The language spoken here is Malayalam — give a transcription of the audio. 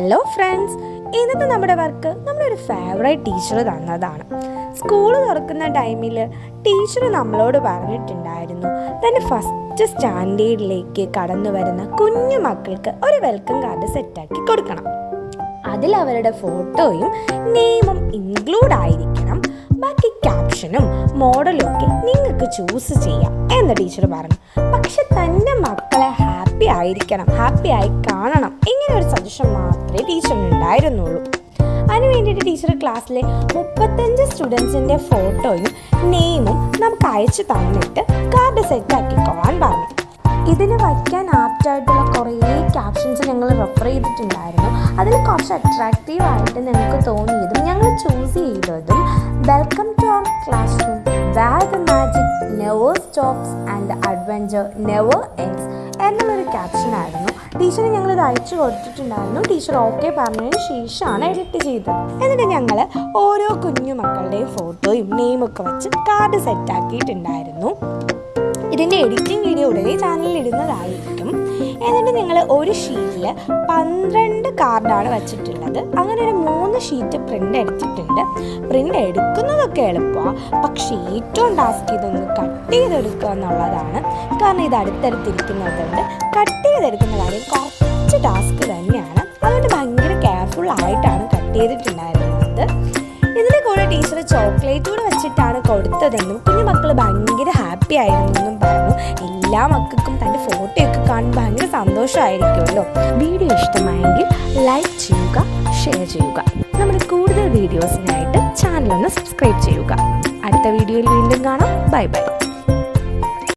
ഹലോ ഫ്രണ്ട്സ്, ഇന്നത്തെ നമ്മുടെ വർക്ക് നമ്മുടെ ഒരു ഫേവറേറ്റ് ടീച്ചർ തന്നതാണ്. സ്കൂൾ തുറക്കുന്ന ടൈമിൽ ടീച്ചർ നമ്മളോട് പറഞ്ഞിട്ടുണ്ടായിരുന്നു, തൻ്റെ ഫസ്റ്റ് സ്റ്റാൻഡേർഡിലേക്ക് കടന്നു വരുന്ന കുഞ്ഞു മക്കൾക്ക് ഒരു വെൽക്കം കാർഡ് സെറ്റാക്കി കൊടുക്കണം. അതിൽ അവരുടെ ഫോട്ടോയും നെയിമും ഇൻക്ലൂഡ് ആയിരിക്കണം. ബാക്കി ക്യാപ്ഷനും മോഡലും ഒക്കെ നിങ്ങൾക്ക് ചൂസ് ചെയ്യാം എന്ന് ടീച്ചർ പറഞ്ഞു. പക്ഷെ തൻ്റെ മക്കളെ ഹാപ്പി ആയി കാണണം, ഇങ്ങനെ ഒരു സജഷൻ മാത്രമേ ടീച്ചറിന് ഉണ്ടായിരുന്നുള്ളൂ. അതിന് വേണ്ടിയിട്ട് ടീച്ചർ ക്ലാസ്സിലെ 35 സ്റ്റുഡൻസിൻ്റെ ഫോട്ടോയും നെയിമും നമുക്ക് അയച്ചു തന്നിട്ട് കാർഡ് സെറ്റാക്കിക്കൊള്ളാൻ പറഞ്ഞു. ഇതിന് വയ്ക്കാൻ ആപ്റ്റായിട്ടുള്ള കുറേ ക്യാപ്ഷൻസ് ഞങ്ങൾ റെഫർ ചെയ്തിട്ടുണ്ടായിരുന്നു. അതിൽ കുറച്ച് അട്രാക്റ്റീവായിട്ട് ഞങ്ങൾക്ക് തോന്നിയതും ഞങ്ങൾ ചൂസ് ചെയ്തതും welcome to our classroom, where the magic never stops and the adventure never ends എന്നുള്ളൊരു ക്യാപ്ഷനായിരുന്നു. ടീച്ചറിന് ഞങ്ങളിത് അയച്ചു കൊടുത്തിട്ടുണ്ടായിരുന്നു. ടീച്ചർ ഓക്കെ പറഞ്ഞതിന് ശേഷമാണ് എഡിറ്റ് ചെയ്തത്. എന്നിട്ട് ഞങ്ങൾ ഓരോ കുഞ്ഞു മക്കളുടെയും ഫോട്ടോയും നെയിമൊക്കെ വെച്ച് കാർഡ് സെറ്റാക്കിയിട്ടുണ്ടായിരുന്നു. ഇതിൻ്റെ എഡിറ്റിംഗ് വീഡിയോ ഉടനെ ചാനലിൽ ഇടുന്നതായിരിക്കും. എന്നിട്ട് ഞങ്ങൾ ഒരു ഷീറ്റിൽ 12 കാർഡാണ് വെച്ചിട്ടുള്ളത്. അങ്ങനെ ഒരു 3 ഷീറ്റ് പ്രിൻ്റ് എടുത്തിട്ടുണ്ട്. പ്രിൻ്റ് എടുക്കുന്നതൊക്കെ എളുപ്പമാണ്, പക്ഷേ ഏറ്റവും ടാസ്ക് ഇതൊന്ന് കട്ട് ചെയ്തെടുക്കുക എന്നുള്ളതാണ്. കാരണം ഇത് അടുത്തടുത്തിരിക്കുന്നതുകൊണ്ട് കട്ട് ചെയ്തെടുക്കുന്ന കാര്യം കുറച്ച് ടാസ്ക് തന്നെയാണ്. അതുകൊണ്ട് ഭയങ്കര കെയർഫുൾ ആയിട്ടാണ് കട്ട് ചെയ്തിട്ടുണ്ടായിരുന്നത്. ഇതിൻ്റെ കൂടെ ടീച്ചർ ചോക്ലേറ്റ് കൂടെ വെച്ചിട്ടാണ് കൊടുത്തതെന്നും കുഞ്ഞു മക്കൾ ഭയങ്കര ഹാപ്പി ആയിരുന്നെന്നും പറഞ്ഞു. എല്ലാ മക്കൾക്കും തൻ്റെ ഫോട്ടോയൊക്കെ കാണുമ്പോൾ ഭയങ്കര സന്തോഷമായിരിക്കുമല്ലോ. വീഡിയോ ഇഷ്ടമായെങ്കിൽ ലൈക്ക് ചെയ്യുക, ഷെയർ ചെയ്യുക. നമ്മുടെ കൂടുതൽ വീഡിയോസിനായിട്ട് ചാനലൊന്ന് സബ്സ്ക്രൈബ് ചെയ്യുക. അടുത്ത വീഡിയോയിൽ വീണ്ടും കാണാം. Bye bye.